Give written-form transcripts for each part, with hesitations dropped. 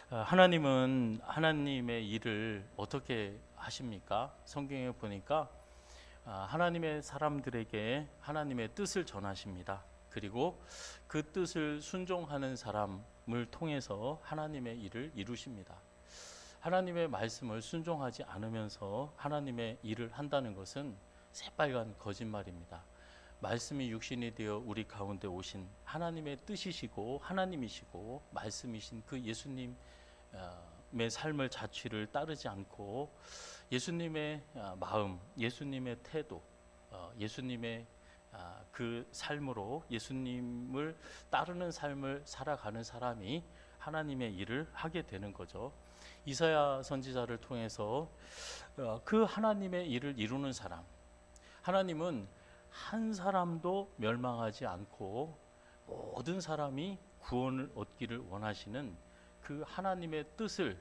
하나님은 하나님의 일을 어떻게 하십니까? 성경에 보니까 하나님의 사람들에게 하나님의 뜻을 전하십니다. 그리고 그 뜻을 순종하는 사람을 통해서 하나님의 일을 이루십니다. 하나님의 말씀을 순종하지 않으면서 하나님의 일을 한다는 것은 새빨간 거짓말입니다. 말씀이 육신이 되어 우리 가운데 오신 하나님의 뜻이시고 하나님이시고 말씀이신 그 예수님의 삶을 자취를 따르지 않고 예수님의 마음, 예수님의 태도, 예수님의 그 삶으로 예수님을 따르는 삶을 살아가는 사람이 하나님의 일을 하게 되는 거죠. 이사야 선지자를 통해서 그 하나님의 일을 이루는 사람, 하나님은 한 사람도 멸망하지 않고 모든 사람이 구원을 얻기를 원하시는 그 하나님의 뜻을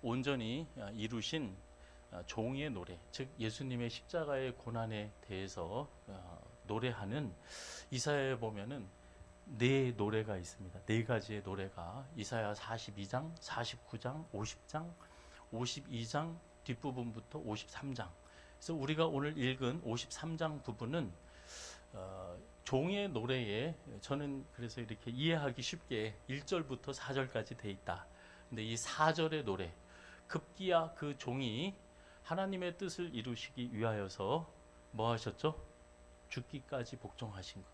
온전히 이루신 종의 노래, 즉 예수님의 십자가의 고난에 대해서 노래하는 이사야에 보면은 네 노래가 있습니다. 네 가지의 노래가 이사야 42장, 49장, 50장, 52장 뒷부분부터 53장. 그래서 우리가 오늘 읽은 53장 부분은 종의 노래에 저는 그래서 이렇게 이해하기 쉽게 1절부터 4절까지 돼 있다. 근데 이 4절의 노래, 급기야 그 종이 하나님의 뜻을 이루시기 위하여서 뭐 하셨죠? 죽기까지 복종하신 것.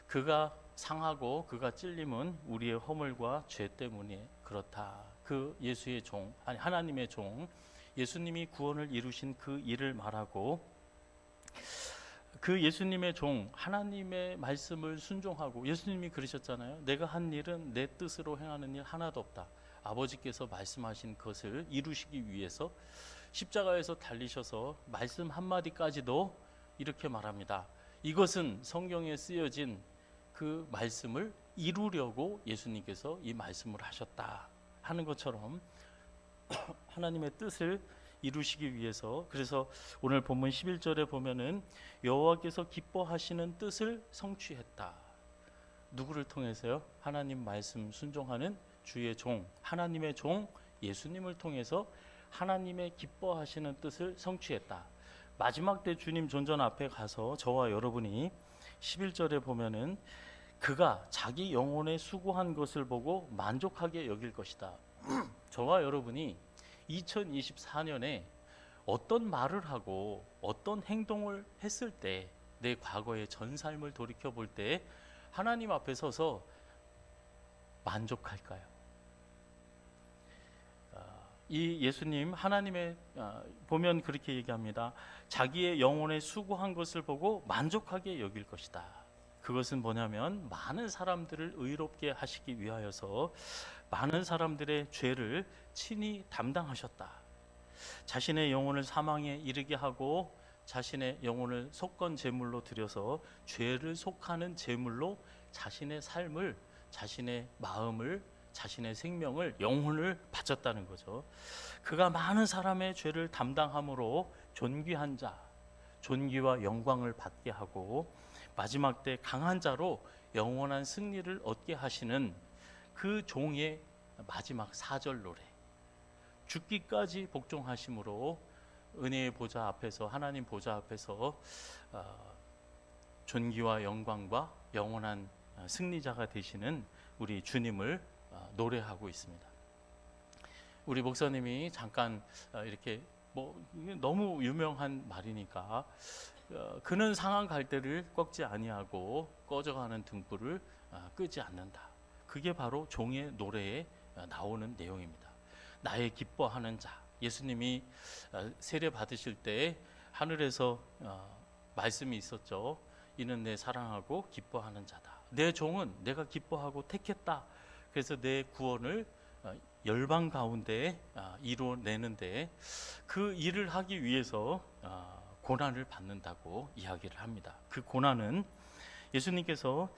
그가 상하고 그가 찔림은 우리의 허물과 죄 때문에 그렇다. 그 예수의 종, 아니 하나님의 종, 예수님이 구원을 이루신 그 일을 말하고 그 예수님의 종, 하나님의 말씀을 순종하고 예수님이 그러셨잖아요. 내가 한 일은 내 뜻으로 행하는 일 하나도 없다. 아버지께서 말씀하신 것을 이루시기 위해서 십자가에서 달리셔서 말씀 한마디까지도 이렇게 말합니다. 이것은 성경에 쓰여진 그 말씀을 이루려고 예수님께서 이 말씀을 하셨다 하는 것처럼 하나님의 뜻을 이루시기 위해서, 그래서 오늘 본문 11절에 보면은 여호와께서 기뻐하시는 뜻을 성취했다. 누구를 통해서요? 하나님 말씀 순종하는 주의 종, 하나님의 종 예수님을 통해서 하나님의 기뻐하시는 뜻을 성취했다. 마지막 때 주님 존전 앞에 가서 저와 여러분이 11절에 보면은 그가 자기 영혼에 수고한 것을 보고 만족하게 여길 것이다. 저와 여러분이 2024년에 어떤 말을 하고 어떤 행동을 했을 때 내 과거의 전 삶을 돌이켜 볼 때 하나님 앞에 서서 만족할까요? 이 예수님 하나님의 보면 그렇게 얘기합니다. 자기의 영혼에 수고한 것을 보고 만족하게 여길 것이다. 그것은 뭐냐면 많은 사람들을 의롭게 하시기 위하여서 많은 사람들의 죄를 친히 담당하셨다. 자신의 영혼을 사망에 이르게 하고 자신의 영혼을 속건 제물로 드려서 죄를 속하는 제물로 자신의 삶을, 자신의 마음을, 자신의 생명을, 영혼을 바쳤다는 거죠. 그가 많은 사람의 죄를 담당함으로 존귀한 자, 존귀와 영광을 받게 하고 마지막 때 강한 자로 영원한 승리를 얻게 하시는 그 종의 마지막 4절 노래, 죽기까지 복종하심으로 은혜의 보좌 앞에서, 하나님 보좌 앞에서 존귀와 영광과 영원한 승리자가 되시는 우리 주님을 노래하고 있습니다. 우리 목사님이 잠깐 이렇게 너무 유명한 말이니까 그는 상한 갈대를 꺾지 아니하고 꺼져가는 등불을 끄지 않는다. 그게 바로 종의 노래에 나오는 내용입니다. 나의 기뻐하는 자, 예수님이 세례 받으실 때 하늘에서 말씀이 있었죠. 이는 내 사랑하고 기뻐하는 자다. 내 종은 내가 기뻐하고 택했다. 그래서 내 구원을 열방 가운데 이루어내는데 그 일을 하기 위해서 고난을 받는다고 이야기를 합니다. 그 고난은 예수님께서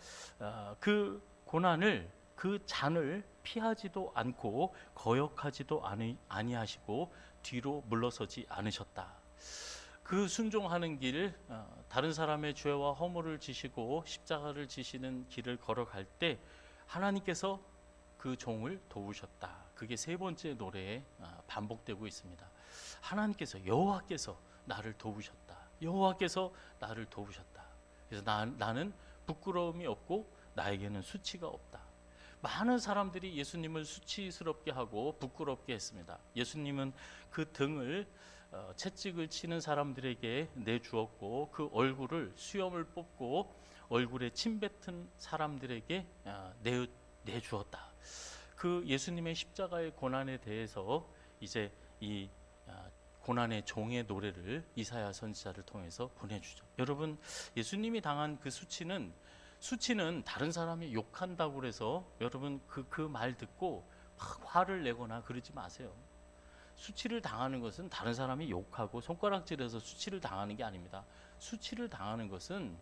그 고난을, 그 잔을 피하지도 않고 거역하지도 아니하시고 뒤로 물러서지 않으셨다. 그 순종하는 길, 다른 사람의 죄와 허물을 지시고 십자가를 지시는 길을 걸어갈 때 하나님께서 그 종을 도우셨다. 그게 세 번째 노래에 반복되고 있습니다. 하나님께서 여호와께서 나를 도우셨다. 여호와께서 나를 도우셨다. 그래서 나는 부끄러움이 없고 나에게는 수치가 없다. 많은 사람들이 예수님을 수치스럽게 하고 부끄럽게 했습니다. 예수님은 그 등을 채찍을 치는 사람들에게 내주었고 그 얼굴을 수염을 뽑고 얼굴에 침 뱉은 사람들에게 내주었다. 그 예수님의 십자가의 고난에 대해서 이제 이 고난의 종의 노래를 이사야 선지자를 통해서 보내주죠. 여러분, 예수님이 당한 그 수치는 다른 사람이 욕한다고 그래서 여러분 그 말 듣고 막 화를 내거나 그러지 마세요. 수치를 당하는 것은 다른 사람이 욕하고 손가락질해서 수치를 당하는 게 아닙니다. 수치를 당하는 것은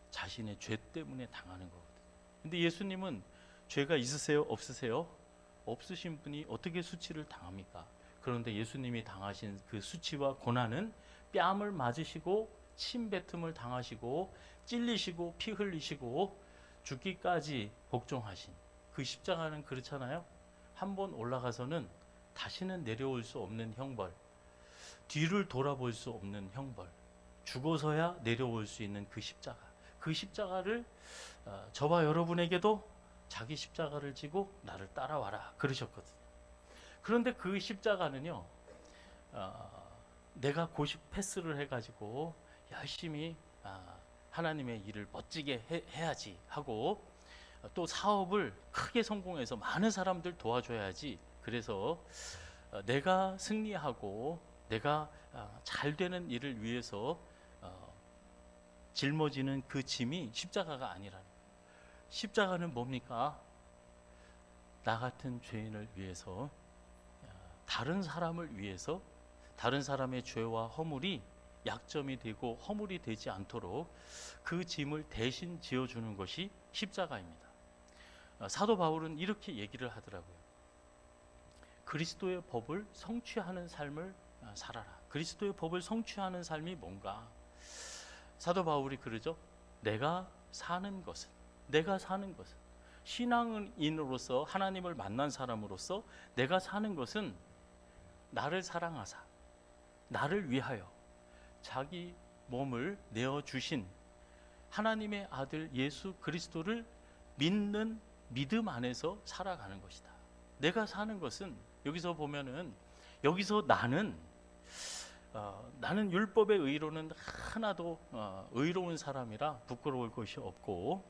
자신의 죄 때문에 당하는 거거든요. 근데 예수님은 죄가 있으세요? 없으세요? 없으신 분이 어떻게 수치를 당합니까? 그런데 예수님이 당하신 그 수치와 고난은 뺨을 맞으시고 침뱉음을 당하시고 찔리시고 피 흘리시고 죽기까지 복종하신 그 십자가는 그렇잖아요. 한번 올라가서는 다시는 내려올 수 없는 형벌, 뒤를 돌아볼 수 없는 형벌, 죽어서야 내려올 수 있는 그 십자가, 그 십자가를 저와 여러분에게도 자기 십자가를 지고 나를 따라와라 그러셨거든요. 그런데 그 십자가는요, 내가 고집 패스를 해가지고 열심히 하나님의 일을 멋지게 해야지 하고 또 사업을 크게 성공해서 많은 사람들 도와줘야지, 그래서 내가 승리하고 내가 잘 되는 일을 위해서 짊어지는 그 짐이 십자가가 아니라는 거예요. 십자가는 뭡니까? 나 같은 죄인을 위해서, 다른 사람을 위해서 다른 사람의 죄와 허물이 약점이 되고 허물이 되지 않도록 그 짐을 대신 지어주는 것이 십자가입니다. 사도 바울은 이렇게 얘기를 하더라고요. 그리스도의 법을 성취하는 삶을 살아라. 그리스도의 법을 성취하는 삶이 뭔가? 사도 바울이 그러죠. 내가 사는 것은 신앙인으로서 하나님을 만난 사람으로서 내가 사는 것은 나를 사랑하사 나를 위하여 자기 몸을 내어주신 하나님의 아들 예수 그리스도를 믿는 믿음 안에서 살아가는 것이다. 내가 사는 것은, 여기서 보면은, 여기서 나는 율법의 의로는 하나도 의로운 사람이라 부끄러울 것이 없고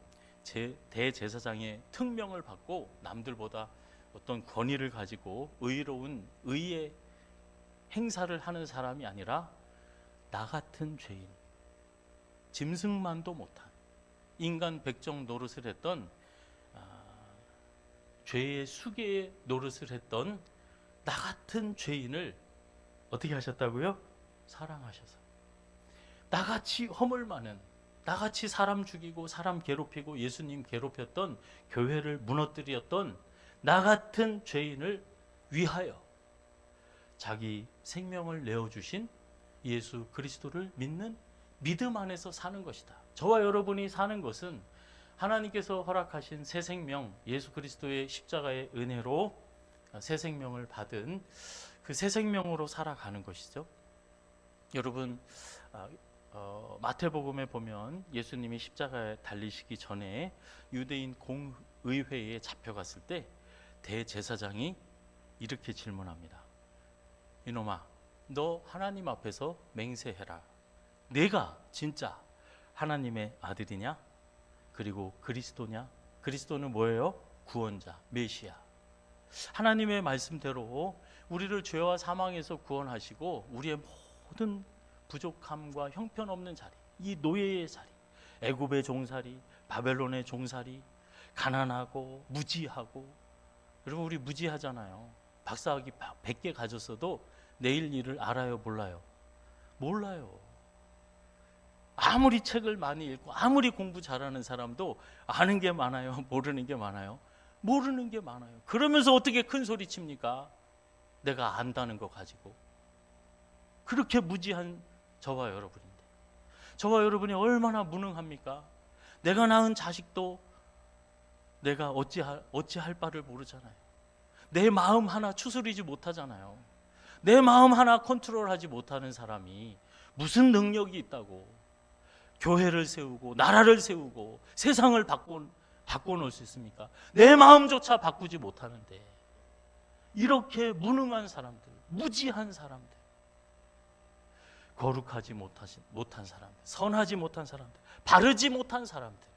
대제사장의 특명을 받고 남들보다 어떤 권위를 가지고 의로운 의의 행사를 하는 사람이 아니라 나 같은 죄인, 짐승만도 못한 인간 백정 노릇을 했던 죄의 수괴의 노릇을 했던 나 같은 죄인을 어떻게 하셨다고요? 사랑하셔서. 나같이 허물 많은, 나같이 사람 죽이고 사람 괴롭히고 예수님 괴롭혔던, 교회를 무너뜨렸던 나 같은 죄인을 위하여 자기 생명을 내어주신 예수 그리스도를 믿는 믿음 안에서 사는 것이다. 저와 여러분이 사는 것은 하나님께서 허락하신 새 생명, 예수 그리스도의 십자가의 은혜로 새 생명을 받은 그 새 생명으로 살아가는 것이죠. 여러분, 마태복음에 보면 예수님이 십자가에 달리시기 전에 유대인 공의회에 잡혀갔을 때 대제사장이 이렇게 질문합니다. 이놈아, 너 하나님 앞에서 맹세해라. 내가 진짜 하나님의 아들이냐? 그리고 그리스도냐? 그리스도는 뭐예요? 구원자, 메시아. 하나님의 말씀대로 우리를 죄와 사망에서 구원하시고 우리의 모든 부족함과 형편없는 자리, 이 노예의 자리, 애굽의 종살이, 바벨론의 종살이, 가난하고 무지하고, 여러분 우리 무지하잖아요. 박사학위 100개 가졌어도 내일 일을 알아요, 몰라요? 몰라요. 아무리 책을 많이 읽고 아무리 공부 잘하는 사람도 아는 게 많아요, 모르는 게 많아요? 모르는 게 많아요. 그러면서 어떻게 큰 소리 칩니까? 내가 안다는 거 가지고. 그렇게 무지한 저와 여러분인데, 저와 여러분이 얼마나 무능합니까? 내가 낳은 자식도 내가 어찌할 바를 모르잖아요. 내 마음 하나 추스리지 못하잖아요. 내 마음 하나 컨트롤하지 못하는 사람이 무슨 능력이 있다고 교회를 세우고 나라를 세우고 세상을 바꿔놓을 수 있습니까? 내 마음조차 바꾸지 못하는데, 이렇게 무능한 사람들, 무지한 사람들, 거룩하지 못한 사람들, 선하지 못한 사람들, 바르지 못한 사람들,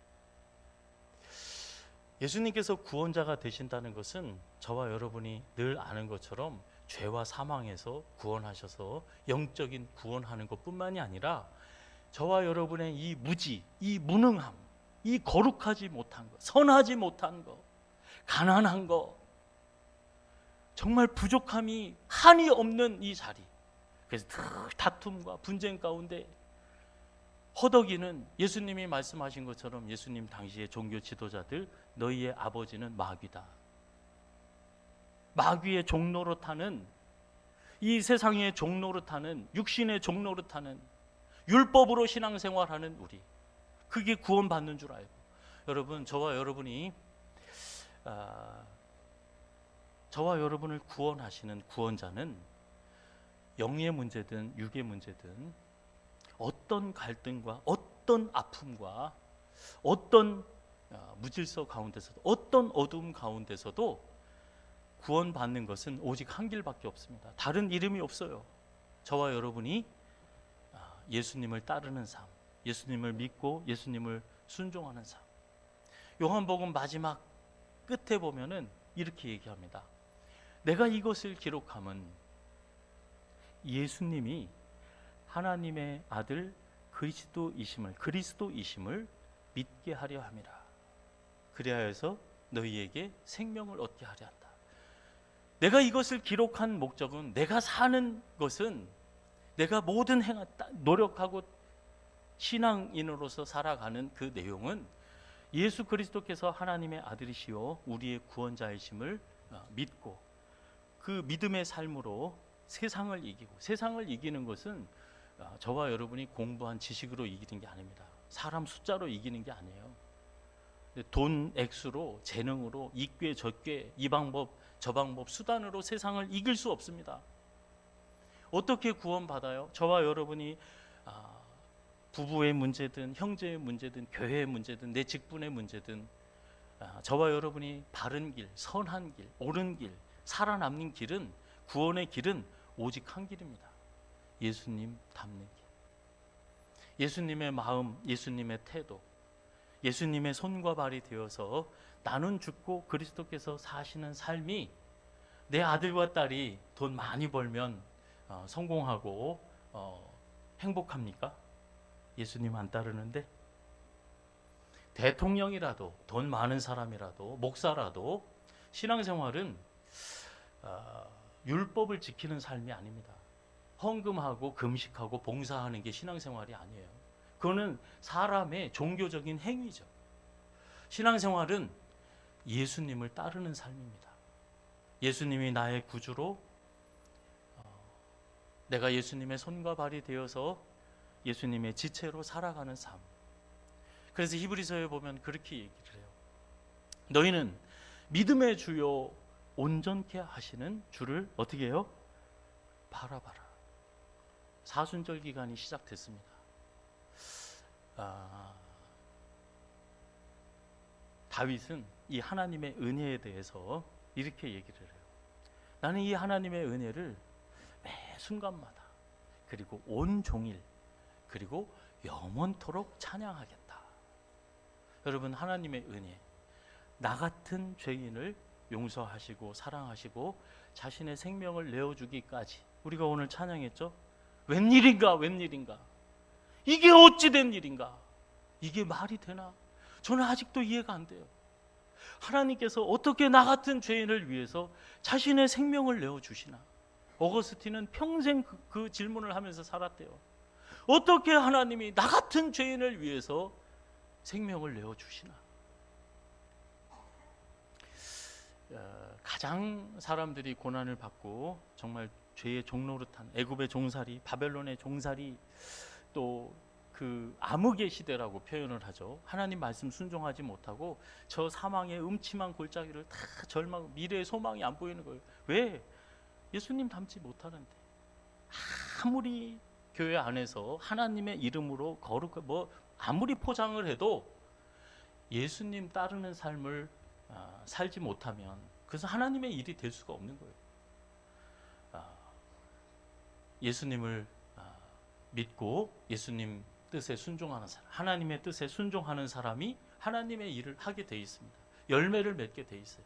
예수님께서 구원자가 되신다는 것은 저와 여러분이 늘 아는 것처럼 죄와 사망에서 구원하셔서 영적인 구원하는 것뿐만이 아니라 저와 여러분의 이 무지, 이 무능함, 이 거룩하지 못한 것, 선하지 못한 것, 가난한 것, 정말 부족함이 한이 없는 이 자리, 그래서 다툼과 분쟁 가운데 허덕이는, 예수님이 말씀하신 것처럼 예수님 당시의 종교 지도자들, 너희의 아버지는 마귀다. 마귀의 종노릇하는, 이 세상의 종노릇하는, 육신의 종노릇하는, 율법으로 신앙생활하는 우리, 그게 구원받는 줄 알고, 여러분, 저와 여러분이 저와 여러분을 구원하시는 구원자는 영의 문제든 육의 문제든 어떤 갈등과 어떤 아픔과 어떤 무질서 가운데서도, 어떤 어두움 가운데서도 구원받는 것은 오직 한 길밖에 없습니다. 다른 이름이 없어요. 저와 여러분이 예수님을 따르는 삶, 예수님을 믿고 예수님을 순종하는 삶. 요한복음 마지막 끝에 보면은 이렇게 얘기합니다. 내가 이것을 기록함은 예수님이 하나님의 아들 그리스도이심을 믿게 하려 함이라. 그리하여서 너희에게 생명을 얻게 하려 한다. 내가 이것을 기록한 목적은, 내가 사는 것은, 내가 모든 노력하고 신앙인으로서 살아가는 그 내용은 예수 그리스도께서 하나님의 아들이시요 우리의 구원자이심을 믿고 그 믿음의 삶으로 세상을 이기고, 세상을 이기는 것은 저와 여러분이 공부한 지식으로 이기는 게 아닙니다. 사람 숫자로 이기는 게 아니에요. 돈 액수로, 재능으로, 이꾀 저꾀, 이 방법 저 방법 수단으로 세상을 이길 수 없습니다. 어떻게 구원받아요? 저와 여러분이 부부의 문제든 형제의 문제든 교회의 문제든 내 직분의 문제든 저와 여러분이 바른 길, 선한 길, 옳은 길, 살아남는 길은, 구원의 길은 오직 한 길입니다. 예수님 닮는 길. 예수님의 마음, 예수님의 태도, 예수님의 손과 발이 되어서 나는 죽고 그리스도께서 사시는 삶이, 내 아들과 딸이 돈 많이 벌면 성공하고 행복합니까? 예수님 안 따르는데? 대통령이라도, 돈 많은 사람이라도, 목사라도 신앙생활은 율법을 지키는 삶이 아닙니다. 헌금하고 금식하고 봉사하는 게 신앙생활이 아니에요. 그거는 사람의 종교적인 행위죠. 신앙생활은 예수님을 따르는 삶입니다. 예수님이 나의 구주로, 내가 예수님의 손과 발이 되어서 예수님의 지체로 살아가는 삶. 그래서 히브리서에 보면 그렇게 얘기를 해요. 너희는 믿음의 주요 온전케 하시는 주를 어떻게 해요? 바라봐라. 사순절 기간이 시작됐습니다. 다윗은 이 하나님의 은혜에 대해서 이렇게 얘기를 해요. 나는 이 하나님의 은혜를 매 순간마다, 그리고 온 종일, 그리고 영원토록 찬양하겠다. 여러분, 하나님의 은혜, 나 같은 죄인을 용서하시고 사랑하시고 자신의 생명을 내어주기까지, 우리가 오늘 찬양했죠? 웬일인가, 웬일인가, 이게 어찌 된 일인가, 이게 말이 되나? 저는 아직도 이해가 안 돼요. 하나님께서 어떻게 나 같은 죄인을 위해서 자신의 생명을 내어주시나? 어거스틴은 평생 그 질문을 하면서 살았대요. 어떻게 하나님이 나 같은 죄인을 위해서 생명을 내어주시나? 가장 사람들이 고난을 받고 정말 죄의 종노릇한 애굽의 종살이, 바벨론의 종살이, 또 그 암흑의 시대라고 표현을 하죠. 하나님 말씀 순종하지 못하고 저 사망의 음침한 골짜기를 다 절망, 미래의 소망이 안 보이는 거예요. 왜? 예수님 닮지 못하는데. 아무리 교회 안에서 하나님의 이름으로 거룩 아무리 포장을 해도 예수님 따르는 삶을 살지 못하면 그래서 하나님의 일이 될 수가 없는 거예요. 예수님을 믿고 예수님 뜻에 순종하는 사람, 하나님의 뜻에 순종하는 사람이 하나님의 일을 하게 돼 있습니다. 열매를 맺게 돼 있어요.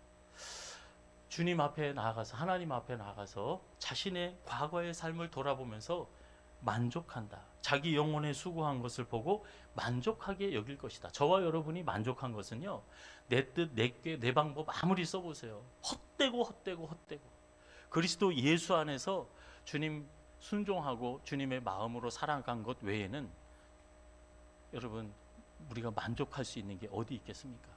주님 앞에 나아가서, 하나님 앞에 나아가서 자신의 과거의 삶을 돌아보면서 만족한다. 자기 영혼에 수고한 것을 보고 만족하게 여길 것이다. 저와 여러분이 만족한 것은요, 내 뜻, 내 꾀, 내 방법 아무리 써보세요. 헛되고 그리스도 예수 안에서 주님 순종하고 주님의 마음으로 살아간 것 외에는 여러분, 우리가 만족할 수 있는 게 어디 있겠습니까?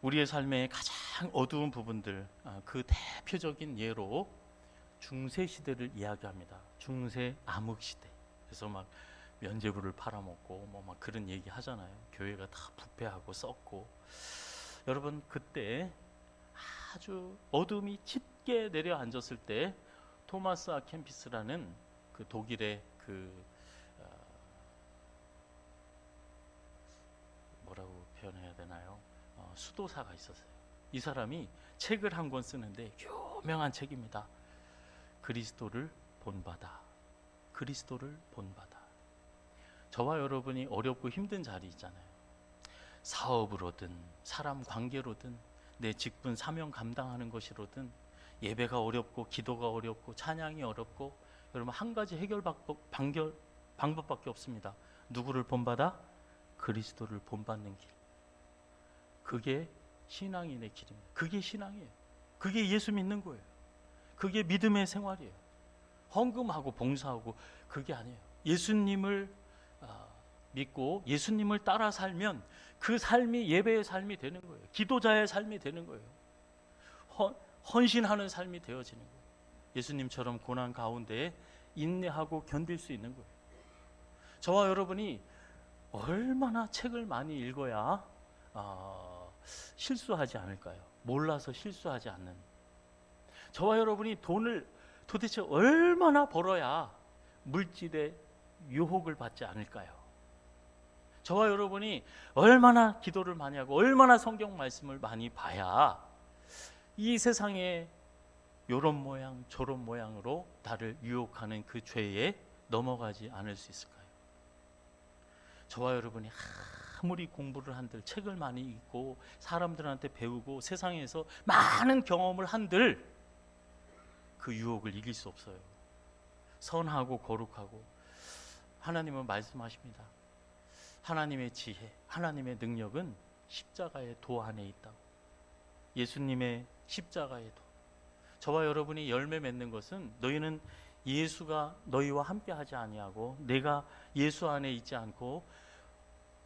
우리의 삶의 가장 어두운 부분들, 그 대표적인 예로 중세 시대를 이야기합니다. 중세 암흑 시대. 그래서 막 면죄부를 팔아먹고 뭐 막 그런 얘기 하잖아요. 교회가 다 부패하고 썩고. 여러분, 그때 아주 어둠이 짙게 내려앉았을 때 토마스 아 캠피스라는 그 독일의 뭐라고 표현해야 되나요? 수도사가 있었어요. 이 사람이 책을 한 권 쓰는데 유명한 책입니다. 그리스도를 본받아. 그리스도를 본받아. 저와 여러분이 어렵고 힘든 자리 있잖아요. 사업으로든 사람 관계로든 내 직분 사명 감당하는 것이로든 예배가 어렵고 기도가 어렵고 찬양이 어렵고, 여러분 한 가지 해결 방법밖에 없습니다. 누구를 본받아? 그리스도를 본받는 길. 그게 신앙인의 길입니다. 그게 신앙이에요. 그게 예수 믿는 거예요. 그게 믿음의 생활이에요. 헌금하고 봉사하고 그게 아니에요. 예수님을 믿고 예수님을 따라 살면 그 삶이 예배의 삶이 되는 거예요. 기도자의 삶이 되는 거예요. 헌신하는 삶이 되어지는 거예요. 예수님처럼 고난 가운데 인내하고 견딜 수 있는 거예요. 저와 여러분이 얼마나 책을 많이 읽어야 실수하지 않을까요? 몰라서 실수하지 않는. 저와 여러분이 돈을 도대체 얼마나 벌어야 물질의 유혹을 받지 않을까요? 저와 여러분이 얼마나 기도를 많이 하고 얼마나 성경 말씀을 많이 봐야 이 세상에 요런 모양 저런 모양으로 나를 유혹하는 그 죄에 넘어가지 않을 수 있을까요? 저와 여러분이 아무리 공부를 한들, 책을 많이 읽고 사람들한테 배우고 세상에서 많은 경험을 한들 그 유혹을 이길 수 없어요. 선하고 거룩하고. 하나님은 말씀하십니다. 하나님의 지혜, 하나님의 능력은 십자가의 도 안에 있다고. 예수님의 십자가의 도. 저와 여러분이 열매 맺는 것은 너희는 예수가 너희와 함께 하지 아니하고 내가 예수 안에 있지 않고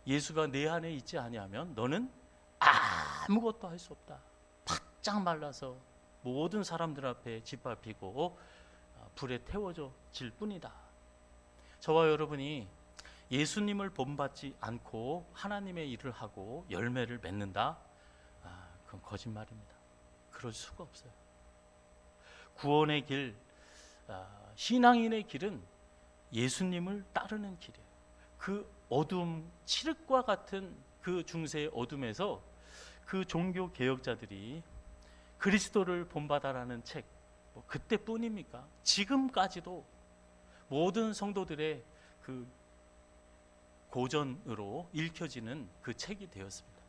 예수가 내 안에 있지 아니하면 너는 아무것도 할 수 없다. 바짝 말라서 모든 사람들 앞에 짓밟히고 불에 태워져 질 뿐이다. 저와 여러분이 예수님을 본받지 않고 하나님의 일을 하고 열매를 맺는다? 그건 거짓말입니다. 그럴 수가 없어요. 구원의 길, 신앙인의 길은 예수님을 따르는 길이에요. 그 어둠, 칠흑과 같은 그 중세의 어둠에서 그 종교 개혁자들이 그리스도를 본받아라는 책, 그때뿐입니까? 지금까지도 모든 성도들의 그 고전으로 읽혀지는 그 책이 되었습니다.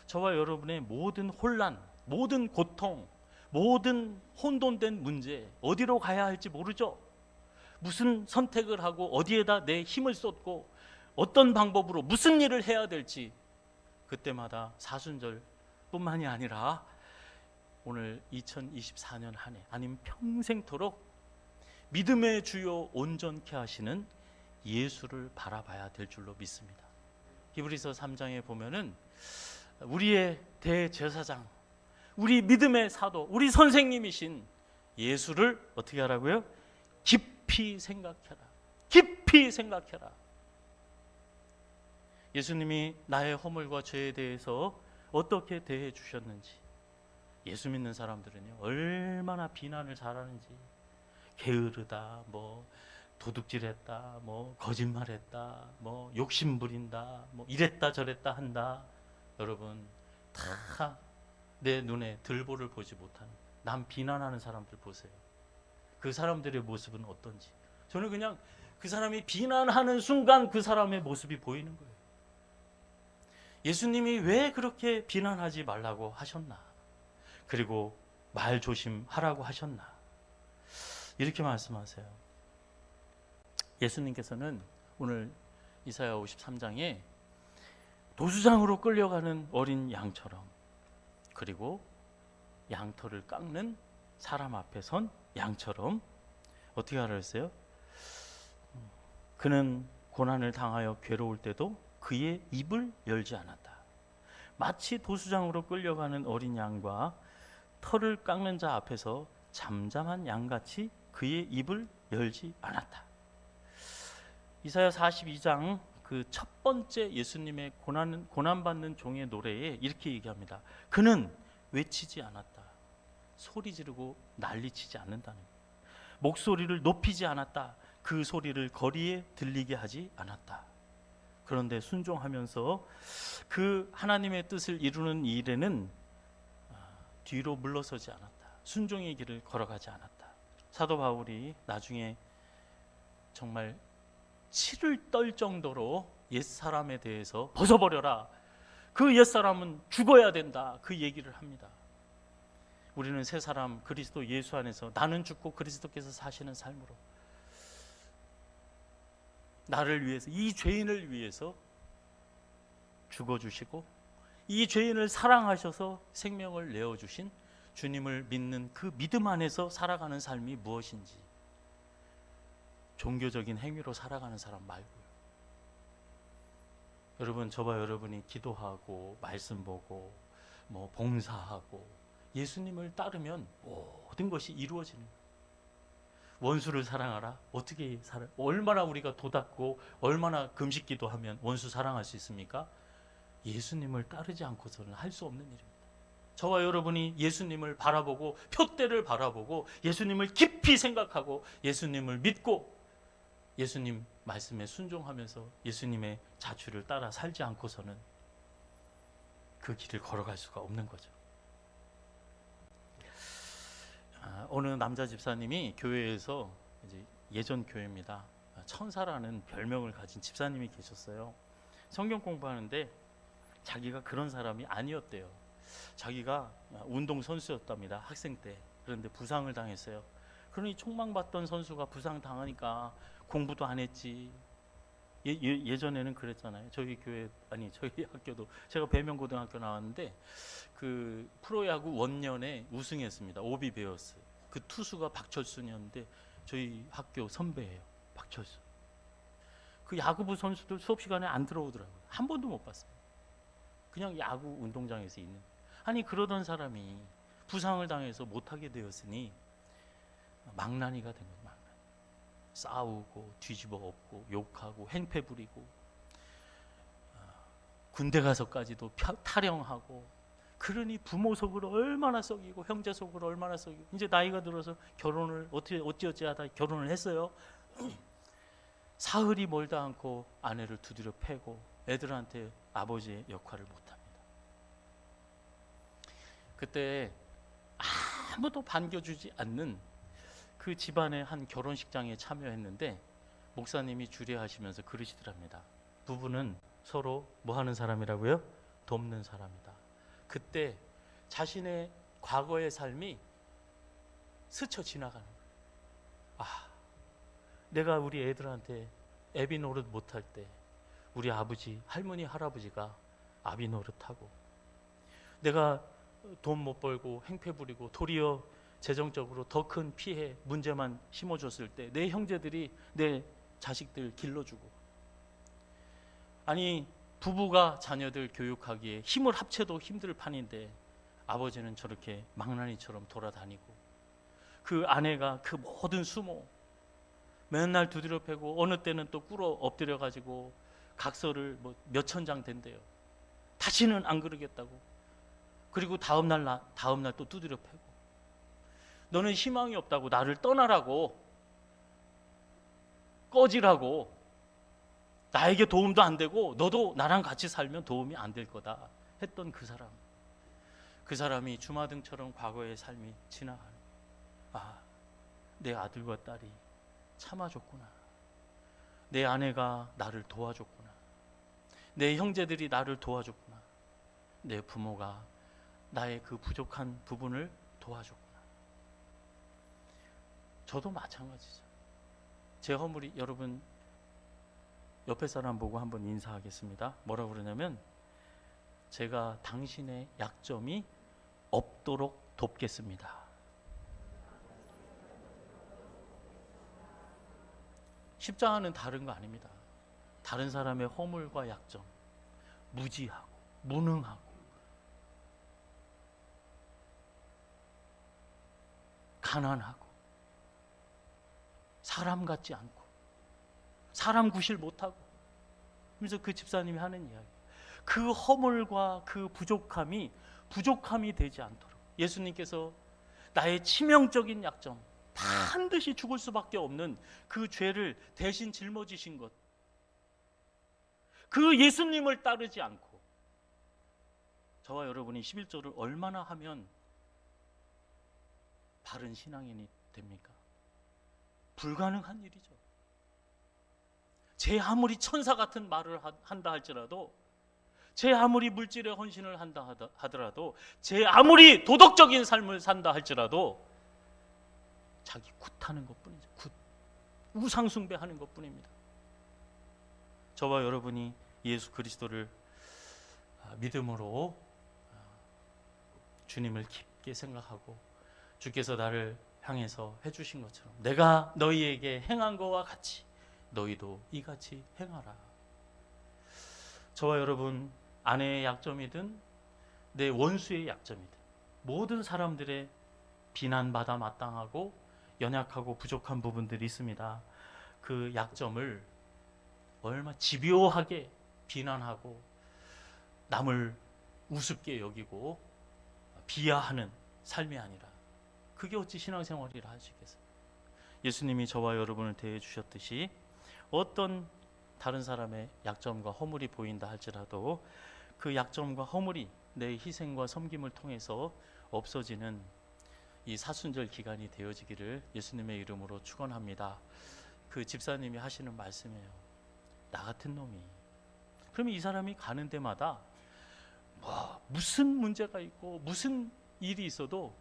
저와 여러분의 모든 혼란, 모든 고통, 모든 혼돈된 문제, 어디로 가야 할지 모르죠. 무슨 선택을 하고 어디에다 내 힘을 쏟고 어떤 방법으로 무슨 일을 해야 될지 그때마다 사순절뿐만이 아니라 오늘 2024년 한 해 아니면 평생토록 믿음의 주요 온전케 하시는 예수를 바라봐야 될 줄로 믿습니다. 히브리서 3장에 보면은 우리의 대제사장, 우리 믿음의 사도, 우리 선생님이신 예수를 어떻게 하라고요? 깊이 생각해라. 깊이 생각해라. 예수님이 나의 허물과 죄에 대해서 어떻게 대해 주셨는지, 예수 믿는 사람들은요 얼마나 비난을 잘하는지, 게으르다, 뭐 도둑질했다, 뭐 거짓말했다, 뭐 욕심부린다, 뭐 이랬다 저랬다 한다. 여러분 다 내 눈에 들보를 보지 못하는 남 비난하는 사람들 보세요. 그 사람들의 모습은 어떤지. 저는 그냥 그 사람이 비난하는 순간 그 사람의 모습이 보이는 거예요. 예수님이 왜 그렇게 비난하지 말라고 하셨나? 그리고 말 조심하라고 하셨나? 이렇게 말씀하세요. 예수님께서는 오늘 이사야 53장에 도수장으로 끌려가는 어린 양처럼, 그리고 양털을 깎는 사람 앞에 선 양처럼 어떻게 하라 했어요? 그는 고난을 당하여 괴로울 때도 그의 입을 열지 않았다. 마치 도수장으로 끌려가는 어린 양과 털을 깎는 자 앞에서 잠잠한 양같이 그의 입을 열지 않았다. 이사야 42장 그 첫 번째 예수님의 고난받는 종의 노래에 이렇게 얘기합니다. 그는 외치지 않았다. 소리 지르고 난리치지 않는다는 거예요. 목소리를 높이지 않았다. 그 소리를 거리에 들리게 하지 않았다. 그런데 순종하면서 그 하나님의 뜻을 이루는 일에는 뒤로 물러서지 않았다. 순종의 길을 걸어가지 않았다. 사도 바울이 나중에 정말 치를 떨 정도로 옛사람에 대해서 벗어버려라. 그 옛사람은 죽어야 된다. 그 얘기를 합니다. 우리는 새 사람 그리스도 예수 안에서 나는 죽고 그리스도께서 사시는 삶으로 나를 위해서, 이 죄인을 위해서 죽어주시고 이 죄인을 사랑하셔서 생명을 내어주신 주님을 믿는 그 믿음 안에서 살아가는 삶이 무엇인지, 종교적인 행위로 살아가는 사람 말고요. 여러분, 저와 여러분이 기도하고 말씀 보고 뭐 봉사하고 예수님을 따르면 모든 것이 이루어지는 거예요. 원수를 사랑하라. 어떻게 살아? 얼마나 우리가 도닦고 얼마나 금식 기도하면 원수 사랑할 수 있습니까? 예수님을 따르지 않고서는 할 수 없는 일입니다. 저와 여러분이 예수님을 바라보고 표대를 바라보고 예수님을 깊이 생각하고 예수님을 믿고 예수님 말씀에 순종하면서 예수님의 자취를 따라 살지 않고서는 그 길을 걸어갈 수가 없는 거죠. 어느 남자 집사님이 교회에서, 이제 예전 교회입니다, 천사라는 별명을 가진 집사님이 계셨어요. 성경 공부하는데 자기가 그런 사람이 아니었대요. 자기가 운동 선수였답니다, 학생 때. 그런데 부상을 당했어요. 그러니 촉망받던 선수가 부상 당하니까 공부도 안 했지. 예전에는 그랬잖아요. 저희 교회, 아니 저희 학교도, 제가 배명고등학교 나왔는데 그 프로야구 원년에 우승했습니다. 오비베어스. 그 투수가 박철순이었는데 저희 학교 선배예요, 박철순. 그 야구부 선수들 수업 시간에 안 들어오더라고요. 한 번도 못 봤어요. 그냥 야구 운동장에서 있는. 아니 그러던 사람이 부상을 당해서 못하게 되었으니 망나니가 된 거예요. 망나니. 싸우고 뒤집어 엎고 욕하고 행패 부리고 군대 가서까지도 타령하고. 그러니 부모 속으로 얼마나 썩이고 형제 속으로 얼마나 썩이고. 이제 나이가 들어서 결혼을 어찌어찌 하다 결혼을 했어요. 사흘이 멀다 않고 아내를 두드려 패고 애들한테 아버지의 역할을 못합니다. 그때 아무도 반겨주지 않는 그 집안의 한 결혼식장에 참여했는데 목사님이 주례하시면서 그러시더랍니다. 부부는 서로 뭐 하는 사람이라고요? 돕는 사람이다. 그때 자신의 과거의 삶이 스쳐 지나가는 거예요. 내가 우리 애들한테 애비 노릇 못할 때 우리 아버지, 할머니, 할아버지가 아비 노릇하고, 내가 돈 못 벌고 행패 부리고 도리어 재정적으로 더 큰 피해, 문제만 심어줬을 때 내 형제들이 내 자식들 길러주고. 아니 부부가 자녀들 교육하기에 힘을 합쳐도 힘들 판인데 아버지는 저렇게 망나니처럼 돌아다니고. 그 아내가 그 모든 수모 맨날 두드려 패고 어느 때는 또 꿇어 엎드려 가지고 각서를 뭐 몇천 장 된대요. 다시는 안 그러겠다고. 그리고 다음 날 또 두드려 패고, 너는 희망이 없다고, 나를 떠나라고, 꺼지라고, 나에게 도움도 안 되고 너도 나랑 같이 살면 도움이 안 될 거다 했던 그 사람이 주마등처럼 과거의 삶이 지나가는, 내 아들과 딸이 참아줬구나, 내 아내가 나를 도와줬구나, 내 형제들이 나를 도와줬구나, 내 부모가 나의 그 부족한 부분을 도와줬구나. 저도 마찬가지죠. 제 허물이, 여러분 옆에 사람 보고 한번 인사하겠습니다. 뭐라고 그러냐면, 제가 당신의 약점이 없도록 돕겠습니다. 십자가는 다른 거 아닙니다. 다른 사람의 허물과 약점, 무지하고 무능하고 가난하고 사람 같지 않고 사람 구실 못하고, 그래서 그 집사님이 하는 이야기, 그 허물과 그 부족함이 되지 않도록 예수님께서 나의 치명적인 약점, 반드시 죽을 수밖에 없는 그 죄를 대신 짊어지신 것, 그 예수님을 따르지 않고 저와 여러분이 11조를 얼마나 하면 바른 신앙인이 됩니까? 불가능한 일이죠. 제 아무리 천사 같은 말을 한다 할지라도, 제 아무리 물질에 헌신을 한다 하더라도, 제 아무리 도덕적인 삶을 산다 할지라도 자기 굿하는 것뿐이죠. 우상 숭배하는 것뿐입니다. 저와 여러분이 예수 그리스도를 믿음으로 주님을 깊게 생각하고 주께서 나를 향해서 해주신 것처럼 내가 너희에게 행한 것과 같이 너희도 이같이 행하라. 저와 여러분, 아내의 약점이든 내 원수의 약점이든 모든 사람들의 비난받아 마땅하고 연약하고 부족한 부분들이 있습니다. 그 약점을 얼마 집요하게 비난하고 남을 우습게 여기고 비하하는 삶이 아니라, 그게 어찌 신앙생활이라 할 수 있겠어요? 예수님이 저와 여러분을 대해 주셨듯이 어떤 다른 사람의 약점과 허물이 보인다 할지라도 그 약점과 허물이 내 희생과 섬김을 통해서 없어지는 이 사순절 기간이 되어지기를 예수님의 이름으로 축원합니다. 그 집사님이 하시는 말씀이에요. 나 같은 놈이. 그러면 이 사람이 가는 데마다 무슨 문제가 있고 무슨 일이 있어도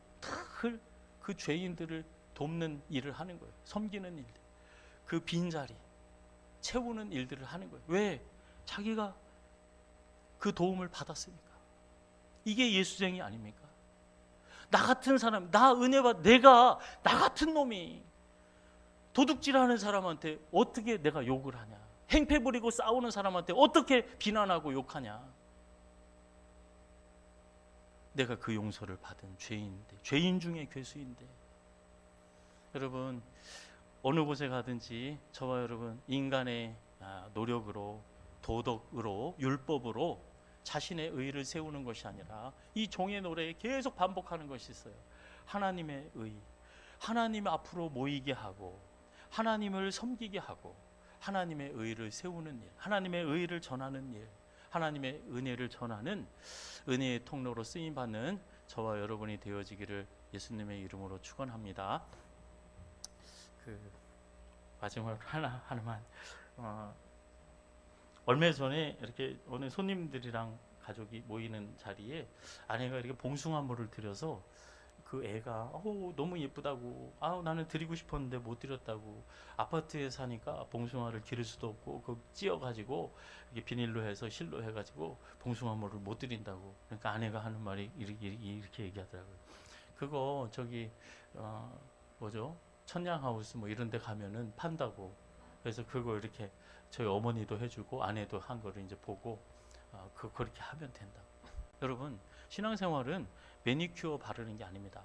늘 그 죄인들을 돕는 일을 하는 거예요. 섬기는 일들, 그 빈자리 채우는 일들을 하는 거예요. 왜? 자기가 그 도움을 받았으니까. 이게 예수쟁이 아닙니까? 나 같은 사람, 나 은혜받, 내가 나 같은 놈이 도둑질하는 사람한테 어떻게 내가 욕을 하냐? 행패 부리고 싸우는 사람한테 어떻게 비난하고 욕하냐? 내가 그 용서를 받은 죄인인데, 죄인 중에 괴수인데. 여러분, 어느 곳에 가든지 저와 여러분, 인간의 노력으로, 도덕으로, 율법으로 자신의 의를 세우는 것이 아니라 이 종의 노래에 계속 반복하는 것이 있어요. 하나님의 의, 하나님 앞으로 모이게 하고 하나님을 섬기게 하고 하나님의 의를 세우는 일, 하나님의 의를 전하는 일, 하나님의 은혜를 전하는 은혜의 통로로 쓰임받는 저와 여러분이 되어지기를 예수님의 이름으로 축원합니다. 마지막으로 하나만, 얼마 전에 이렇게 오늘 손님들이랑 가족이 모이는 자리에 아내가 이렇게 봉숭아물을 드려서 그 애가 너무 예쁘다고, 나는 드리고 싶었는데 못 드렸다고, 아파트에 사니까 봉숭아를 기를 수도 없고 그 찧어가지고 이렇게 비닐로 해서 실로 해가지고 봉숭아물을 못 드린다고. 그러니까 아내가 하는 말이 이렇게 얘기하더라고요. 그거 저기 뭐죠? 천냥하우스 뭐 이런 데 가면은 판다고. 그래서 그거 이렇게 저희 어머니도 해주고 아내도 한 거를 이제 보고 그렇게 하면 된다. 여러분, 신앙생활은 매니큐어 바르는 게 아닙니다.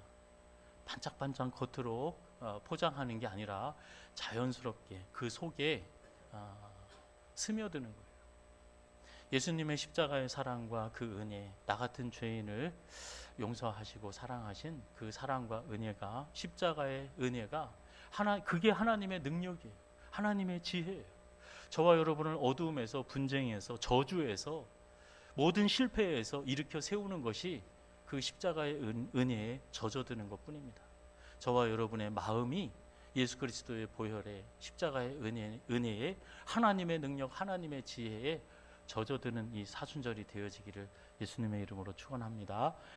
반짝반짝 겉으로 포장하는 게 아니라 자연스럽게 그 속에 스며드는 거예요. 예수님의 십자가의 사랑과 그 은혜, 나 같은 죄인을 용서하시고 사랑하신 그 사랑과 은혜가, 십자가의 은혜가 그게 하나님의 능력이에요. 하나님의 지혜예요. 저와 여러분을 어두움에서, 분쟁에서, 저주에서, 모든 실패에서 일으켜 세우는 것이 그 십자가의 은혜에 젖어드는 것뿐입니다. 저와 여러분의 마음이 예수 그리스도의 보혈에, 십자가의 은혜에, 하나님의 능력, 하나님의 지혜에 젖어드는 이 사순절이 되어지기를 예수님의 이름으로 축원합니다.